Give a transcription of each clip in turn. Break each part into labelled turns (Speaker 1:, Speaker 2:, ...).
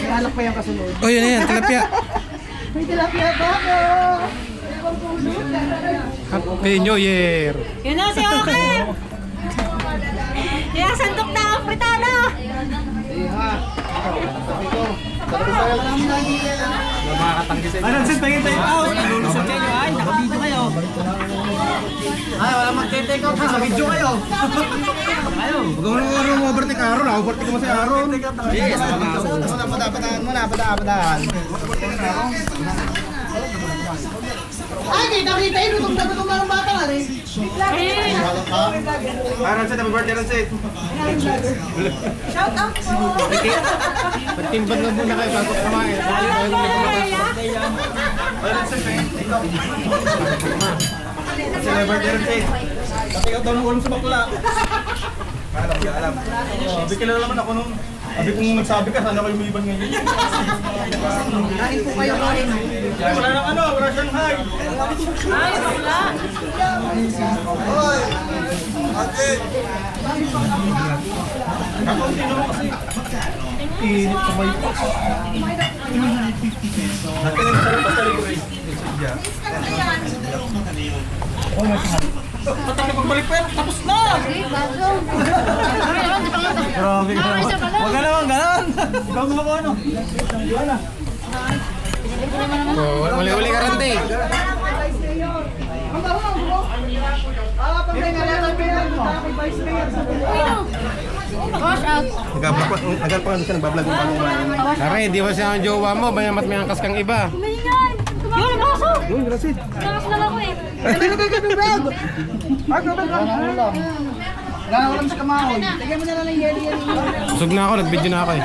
Speaker 1: Alak pa yung kasunod.
Speaker 2: Oh, yun yan, tilapia.
Speaker 1: May tilapia ba ako?
Speaker 2: Happy New Year!
Speaker 3: Yun na si Oker! Kaya sandok na ang pritana!
Speaker 1: Ano, sit, tingin out. Nalulusot sa inyo, ay, naka-video kayo. Ay, wala mag-take out, sa video kayo. Ayaw.
Speaker 4: Huwag mo overtake Aaron, overtake mo si Aaron.
Speaker 1: Yes, padaan mo na, padaan. Ay, kita yun, itong dapat kong mga bata nga rin.
Speaker 4: Aaron, sit, happy birthday, Aaron, sit.
Speaker 1: Shout out po!
Speaker 4: Magtimbang na muna kayo bago kumain. Aaron, sit, happy birthday, Aaron, sit. Take out daw ng ulam sa bakla. Alam. Sabi kilala naman ako nung sabi kong nagsabi ka, sana kayo umiban ngayon.
Speaker 1: Kain po kayo kain.
Speaker 4: Wala nang ano, wala siyang hi.
Speaker 3: Ay, wala!
Speaker 4: Kakaunti naman kasi. Init sa may pa. Dati nang sarap pa sa libre. Ba't ang pagbalik pa yan? Tapos na!
Speaker 1: Grabe ka naman. Huwag ka naman ganon. Ikaw mo ako ano.
Speaker 2: Oh, uli-uli ka rante.
Speaker 3: Wash out!
Speaker 4: Agad pa nga siya nagbablog yung pangkumain.
Speaker 2: Tara, di ba siya ang jowa mo? Bayamat may angkas kang iba.
Speaker 3: Kumaingan! Yun, ang baso!
Speaker 4: Uy, grasit.
Speaker 3: Nakas lang ako eh.
Speaker 1: Wala na ulam sa kamahon. Lagyan mo na lang ng yeli.
Speaker 2: Busog na ako, nag-video na ako eh.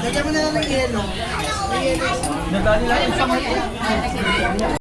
Speaker 1: Lagyan mo na lang ng yelo.
Speaker 4: Nadali lang yung